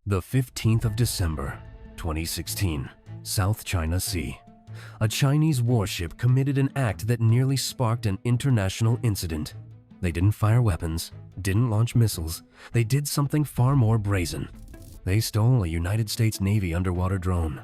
The 15th of December, 2016, South China Sea. A Chinese warship committed an act that nearly sparked an international incident. They didn't fire weapons, didn't launch missiles. They did something far more brazen. They stole a United States Navy underwater drone.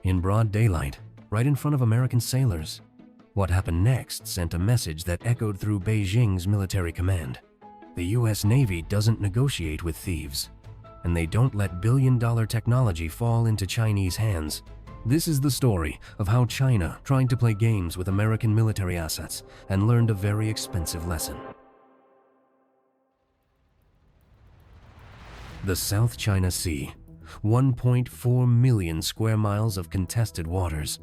In broad daylight, right in front of American sailors. What happened next sent a message that echoed through Beijing's military command. The US Navy doesn't negotiate with thieves, and they don't let billion-dollar technology fall into Chinese hands. This is the story of how China tried to play games with American military assets and learned a very expensive lesson. The South China Sea, 1.4 million square miles of contested waters.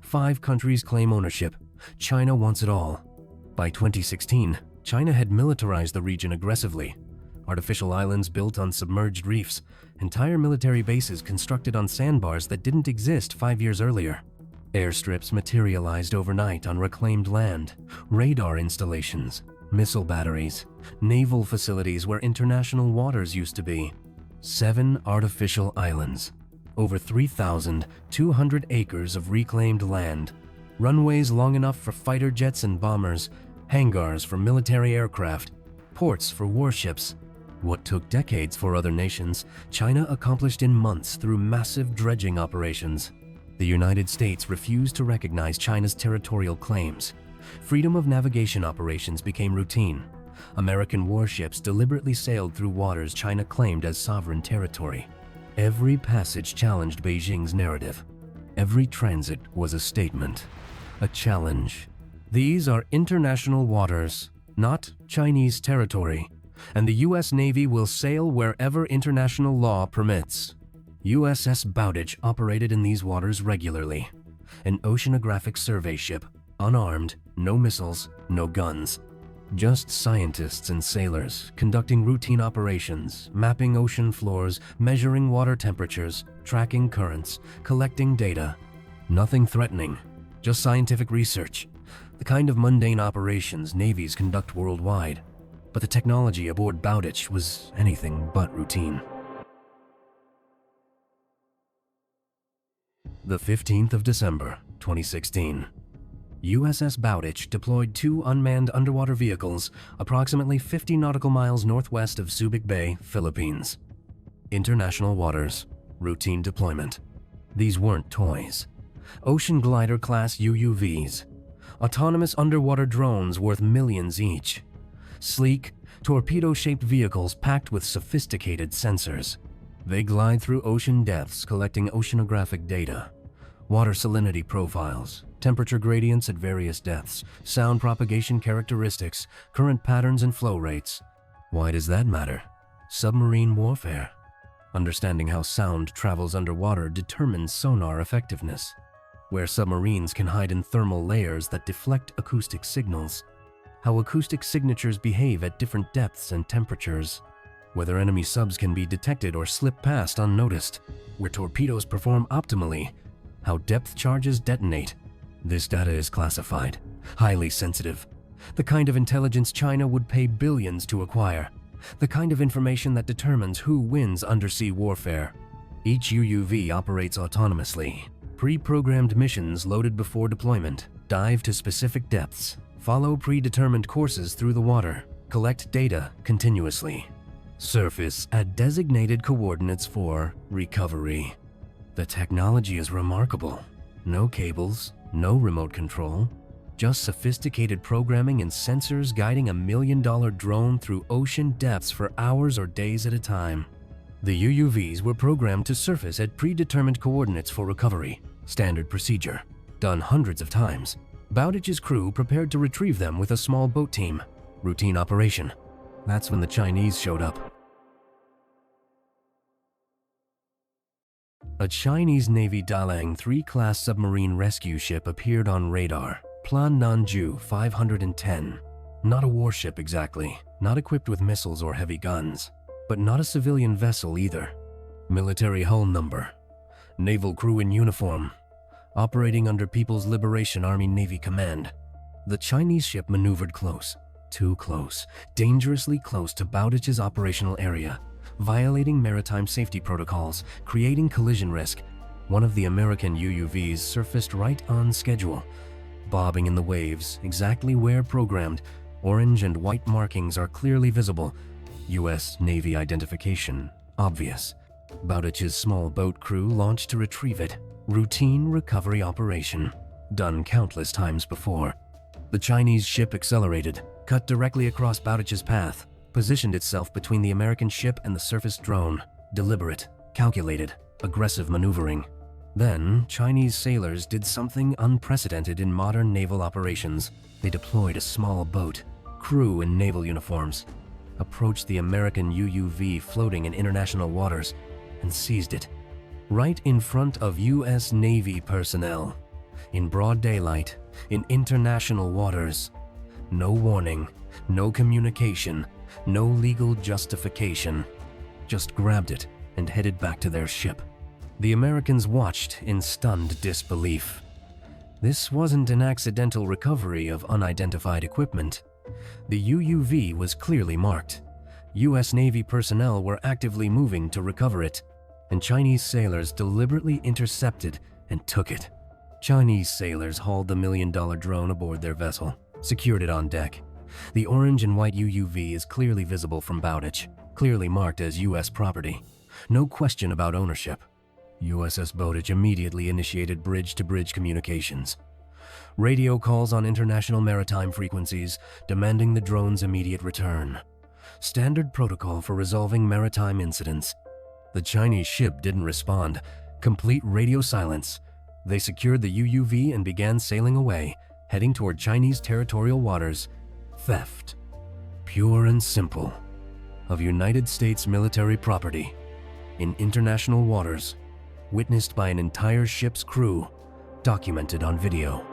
5 countries claim ownership. China wants it all. By 2016, China had militarized the region aggressively. Artificial islands built on submerged reefs, entire military bases constructed on sandbars that didn't exist 5 years earlier. Airstrips materialized overnight on reclaimed land, radar installations, missile batteries, naval facilities where international waters used to be. 7 artificial islands, over 3,200 acres of reclaimed land, runways long enough for fighter jets and bombers, hangars for military aircraft, ports for warships. What took decades for other nations, China accomplished in months through massive dredging operations. The United States refused to recognize China's territorial claims. Freedom of navigation operations became routine. American warships deliberately sailed through waters China claimed as sovereign territory. Every passage challenged Beijing's narrative. Every transit was a statement, a challenge. These are international waters, not Chinese territory, and the US Navy will sail wherever international law permits. USS Bowditch operated in these waters regularly. An oceanographic survey ship, unarmed, no missiles, no guns. Just scientists and sailors conducting routine operations, mapping ocean floors, measuring water temperatures, tracking currents, collecting data. Nothing threatening, just scientific research, the kind of mundane operations navies conduct worldwide. But the technology aboard Bowditch was anything but routine. The 15th of December, 2016. USS Bowditch deployed 2 unmanned underwater vehicles approximately 50 nautical miles northwest of Subic Bay, Philippines. International waters, routine deployment. These weren't toys. Ocean glider-class UUVs, autonomous underwater drones worth millions each. Sleek, torpedo-shaped vehicles packed with sophisticated sensors. They glide through ocean depths collecting oceanographic data, water salinity profiles, temperature gradients at various depths, sound propagation characteristics, current patterns and flow rates. Why does that matter? Submarine warfare. Understanding how sound travels underwater determines sonar effectiveness. Where submarines can hide in thermal layers that deflect acoustic signals. How acoustic signatures behave at different depths and temperatures. Whether enemy subs can be detected or slip past unnoticed. Where torpedoes perform optimally. How depth charges detonate. This data is classified, highly sensitive. The kind of intelligence China would pay billions to acquire. The kind of information that determines who wins undersea warfare. Each UUV operates autonomously. Pre-programmed missions loaded before deployment. Dive to specific depths. Follow predetermined courses through the water. Collect data continuously. Surface at designated coordinates for recovery. The technology is remarkable. No cables, no remote control, just sophisticated programming and sensors guiding $1 million drone through ocean depths for hours or days at a time. The UUVs were programmed to surface at predetermined coordinates for recovery, standard procedure, done hundreds of times. Bowditch's crew prepared to retrieve them with a small boat team, routine operation. That's when the Chinese showed up. A Chinese Navy Dalang 3 class submarine rescue ship appeared on radar, Plan Nanju 510. Not a warship exactly, not equipped with missiles or heavy guns, but not a civilian vessel either. Military hull number, naval crew in uniform, operating under People's Liberation Army Navy Command. The Chinese ship maneuvered close, too close, dangerously close to Bowditch's operational area, violating maritime safety protocols, creating collision risk. One of the American UUVs surfaced right on schedule, bobbing in the waves, exactly where programmed. Orange and white markings are clearly visible. U.S. Navy identification obvious. Bowditch's small boat crew launched to retrieve it. Routine recovery operation, done countless times before. The Chinese ship accelerated, cut directly across Bowditch's path, positioned itself between the American ship and the surface drone. Deliberate, calculated, aggressive maneuvering. Then, Chinese sailors did something unprecedented in modern naval operations. They deployed a small boat, crew in naval uniforms, approached the American UUV floating in international waters, and seized it. Right in front of U.S. Navy personnel. In broad daylight, in international waters. No warning, no communication, no legal justification. Just grabbed it and headed back to their ship. The Americans watched in stunned disbelief. This wasn't an accidental recovery of unidentified equipment. The UUV was clearly marked. U.S. Navy personnel were actively moving to recover it, and Chinese sailors deliberately intercepted and took it. Chinese sailors hauled the $1 million drone aboard their vessel, secured it on deck. The orange and white UUV is clearly visible from Bowditch, clearly marked as U.S. property. No question about ownership. USS Bowditch immediately initiated bridge-to-bridge communications. Radio calls on international maritime frequencies, demanding the drone's immediate return. Standard protocol for resolving maritime incidents. The Chinese ship didn't respond. Complete radio silence. They secured the UUV and began sailing away, heading toward Chinese territorial waters. Theft. Pure and simple. Of United States military property. In international waters. Witnessed by an entire ship's crew. Documented on video.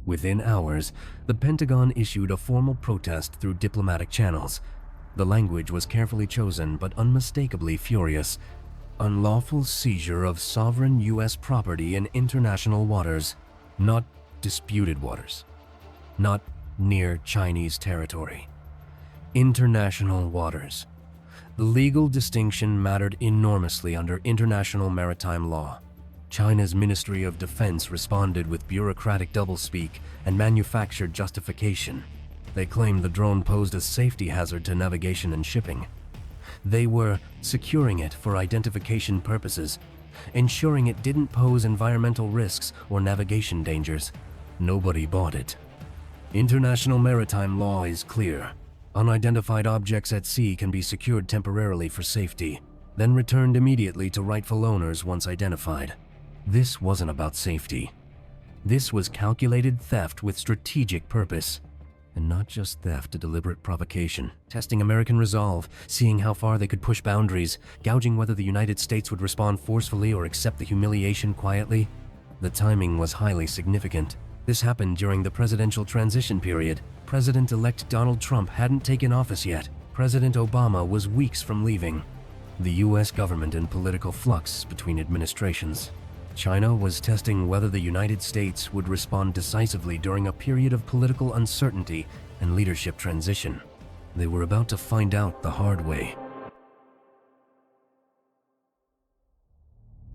Within hours, the Pentagon issued a formal protest through diplomatic channels. The language was carefully chosen but unmistakably furious. Unlawful seizure of sovereign U.S. property in international waters, not disputed waters, not near Chinese territory. International waters. The legal distinction mattered enormously under international maritime law. China's Ministry of Defense responded with bureaucratic doublespeak and manufactured justification. They claimed the drone posed a safety hazard to navigation and shipping. They were securing it for identification purposes, ensuring it didn't pose environmental risks or navigation dangers. Nobody bought it. International maritime law is clear. Unidentified objects at sea can be secured temporarily for safety, then returned immediately to rightful owners once identified. This wasn't about safety. This was calculated theft with strategic purpose. And not just theft, a deliberate provocation. Testing American resolve, seeing how far they could push boundaries, gouging whether the United States would respond forcefully or accept the humiliation quietly. The timing was highly significant. This happened during the presidential transition period. President-elect Donald Trump hadn't taken office yet. President Obama was weeks from leaving. The U.S. government in political flux between administrations. China was testing whether the United States would respond decisively during a period of political uncertainty and leadership transition. They were about to find out the hard way.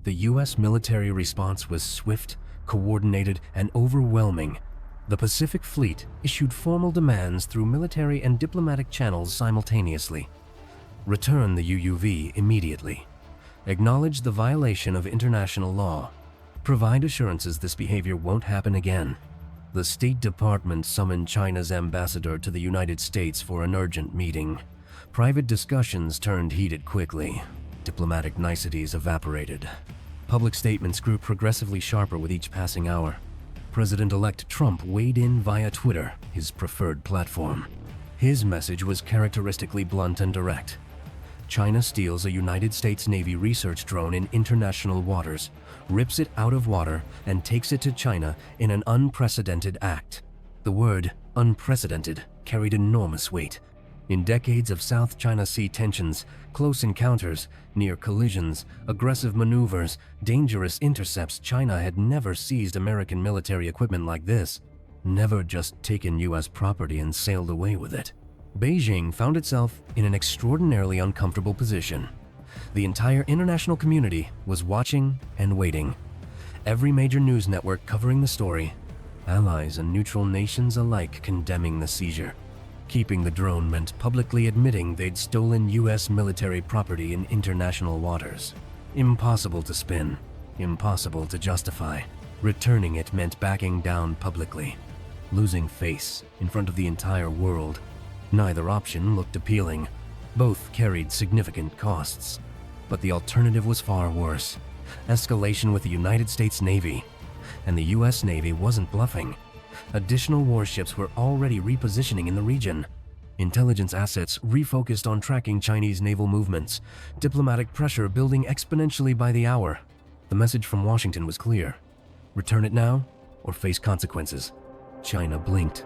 The U.S. military response was swift, coordinated, and overwhelming. The Pacific Fleet issued formal demands through military and diplomatic channels simultaneously. Return the UUV immediately. Acknowledge the violation of international law. Provide assurances this behavior won't happen again. The State Department summoned China's ambassador to the United States for an urgent meeting. Private discussions turned heated quickly. Diplomatic niceties evaporated. Public statements grew progressively sharper with each passing hour. President-elect Trump weighed in via Twitter, his preferred platform. His message was characteristically blunt and direct. China steals a United States Navy research drone in international waters, rips it out of water, and takes it to China in an unprecedented act. The word unprecedented carried enormous weight. In decades of South China Sea tensions, close encounters, near collisions, aggressive maneuvers, dangerous intercepts, China had never seized American military equipment like this. Never just taken U.S. property and sailed away with it. Beijing found itself in an extraordinarily uncomfortable position. The entire international community was watching and waiting. Every major news network covering the story, allies and neutral nations alike condemning the seizure. Keeping the drone meant publicly admitting they'd stolen US military property in international waters. Impossible to spin, impossible to justify. Returning it meant backing down publicly, losing face in front of the entire world. Neither option looked appealing. Both carried significant costs. But the alternative was far worse. Escalation with the United States Navy. And the US Navy wasn't bluffing. Additional warships were already repositioning in the region. Intelligence assets refocused on tracking Chinese naval movements. Diplomatic pressure building exponentially by the hour. The message from Washington was clear. Return it now or face consequences. China blinked.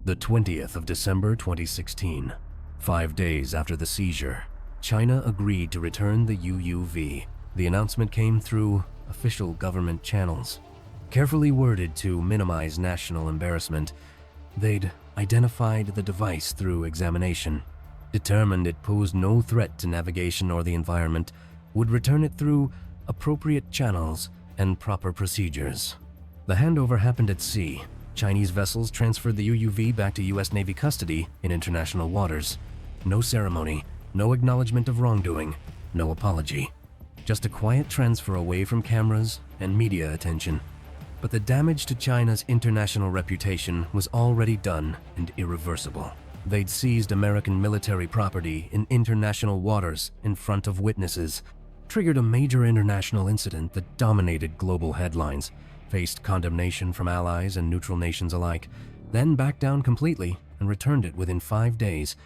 The 20th of December 2016, 5 days after the seizure, China agreed to return the UUV. The announcement came through official government channels. Carefully worded to minimize national embarrassment, they'd identified the device through examination, determined it posed no threat to navigation or the environment, would return it through appropriate channels and proper procedures. The handover happened at sea. Chinese vessels transferred the UUV back to US Navy custody in international waters. No ceremony, no acknowledgement of wrongdoing, no apology. Just a quiet transfer away from cameras and media attention. But the damage to China's international reputation was already done and irreversible. They'd seized American military property in international waters in front of witnesses, triggered a major international incident that dominated global headlines, faced condemnation from allies and neutral nations alike, then backed down completely and returned it within 5 days.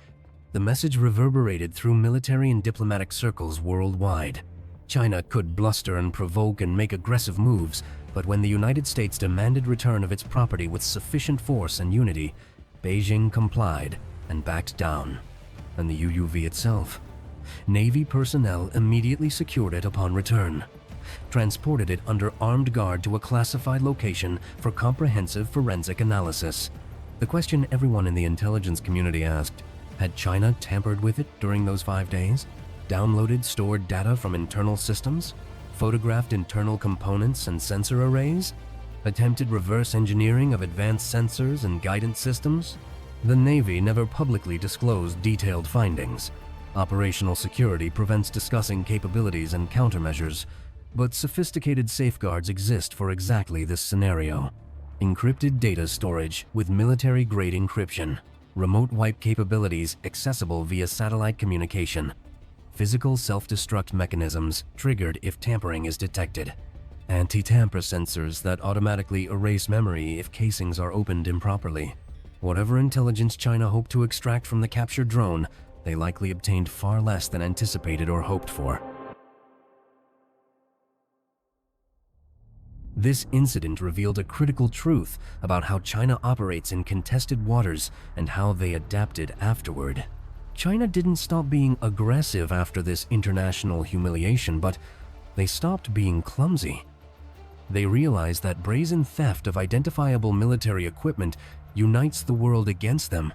The message reverberated through military and diplomatic circles worldwide. China could bluster and provoke and make aggressive moves, but when the United States demanded return of its property with sufficient force and unity, Beijing complied and backed down. And the UUV itself? Navy personnel immediately secured it upon return, transported it under armed guard to a classified location for comprehensive forensic analysis. The question everyone in the intelligence community asked, had China tampered with it during those 5 days? Downloaded stored data from internal systems? Photographed internal components and sensor arrays? Attempted reverse engineering of advanced sensors and guidance systems? The Navy never publicly disclosed detailed findings. Operational security prevents discussing capabilities and countermeasures, but sophisticated safeguards exist for exactly this scenario. Encrypted data storage with military-grade encryption, remote wipe capabilities accessible via satellite communication, physical self-destruct mechanisms triggered if tampering is detected, anti-tamper sensors that automatically erase memory if casings are opened improperly. Whatever intelligence China hoped to extract from the captured drone, they likely obtained far less than anticipated or hoped for. This incident revealed a critical truth about how China operates in contested waters and how they adapted afterward. China didn't stop being aggressive after this international humiliation, but they stopped being clumsy. They realized that brazen theft of identifiable military equipment unites the world against them.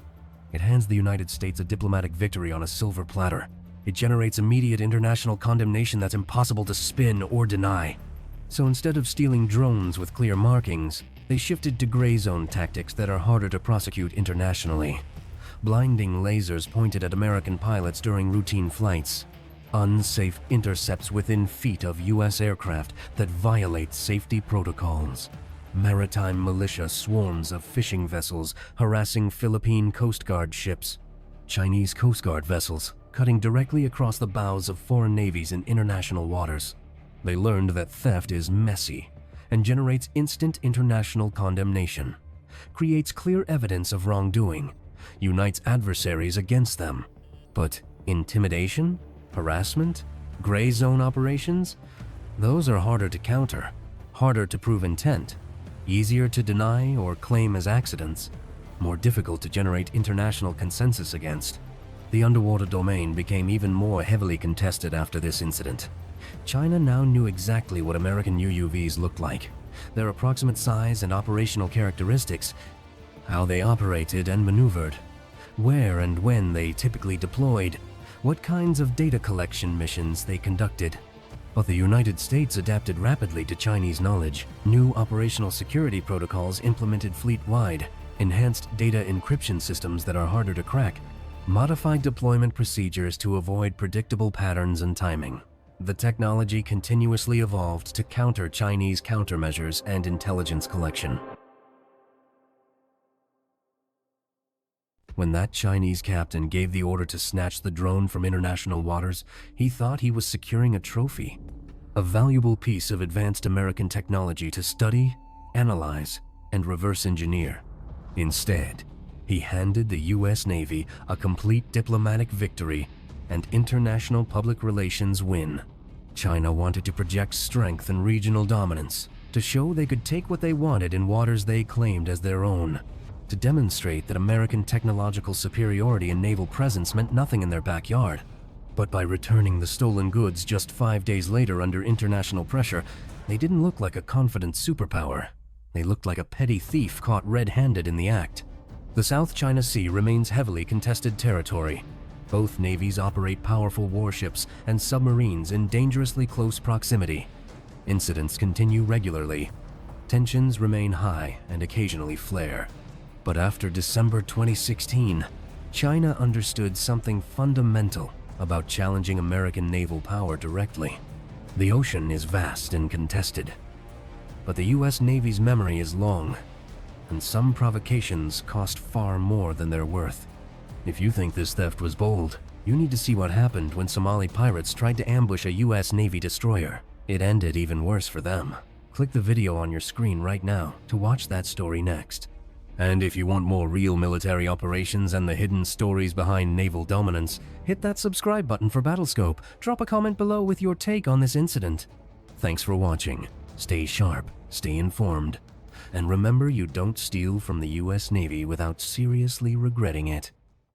It hands the United States a diplomatic victory on a silver platter. It generates immediate international condemnation that's impossible to spin or deny. So instead of stealing drones with clear markings, they shifted to gray zone tactics that are harder to prosecute internationally. Blinding lasers pointed at American pilots during routine flights. Unsafe intercepts within feet of US aircraft that violate safety protocols. Maritime militia swarms of fishing vessels harassing Philippine Coast Guard ships. Chinese Coast Guard vessels cutting directly across the bows of foreign navies in international waters. They learned that theft is messy and generates instant international condemnation, creates clear evidence of wrongdoing, unites adversaries against them. But intimidation, harassment, gray zone operations, those are harder to counter, harder to prove intent, easier to deny or claim as accidents, more difficult to generate international consensus against. The underwater domain became even more heavily contested after this incident. China now knew exactly what American UUVs looked like, their approximate size and operational characteristics, how they operated and maneuvered, where and when they typically deployed, what kinds of data collection missions they conducted. But the United States adapted rapidly to Chinese knowledge. New operational security protocols implemented fleet-wide, enhanced data encryption systems that are harder to crack, modified deployment procedures to avoid predictable patterns and timing. The technology continuously evolved to counter Chinese countermeasures and intelligence collection. When that Chinese captain gave the order to snatch the drone from international waters, he thought he was securing a trophy, a valuable piece of advanced American technology to study, analyze, and reverse engineer. Instead, he handed the US Navy a complete diplomatic victory and international public relations win. China wanted to project strength and regional dominance, to show they could take what they wanted in waters they claimed as their own, to demonstrate that American technological superiority and naval presence meant nothing in their backyard. But by returning the stolen goods just 5 days later under international pressure, they didn't look like a confident superpower. They looked like a petty thief caught red-handed in the act. The South China Sea remains heavily contested territory. Both navies operate powerful warships and submarines in dangerously close proximity. Incidents continue regularly. Tensions remain high and occasionally flare. But after December 2016, China understood something fundamental about challenging American naval power directly. The ocean is vast and contested, but the US Navy's memory is long, and some provocations cost far more than they're worth. If you think this theft was bold, you need to see what happened when Somali pirates tried to ambush a US Navy destroyer. It ended even worse for them. Click the video on your screen right now to watch that story next. And if you want more real military operations and the hidden stories behind naval dominance, hit that subscribe button for Battlescope. Drop a comment below with your take on this incident. Thanks for watching. Stay sharp, stay informed, and remember, you don't steal from the US Navy without seriously regretting it.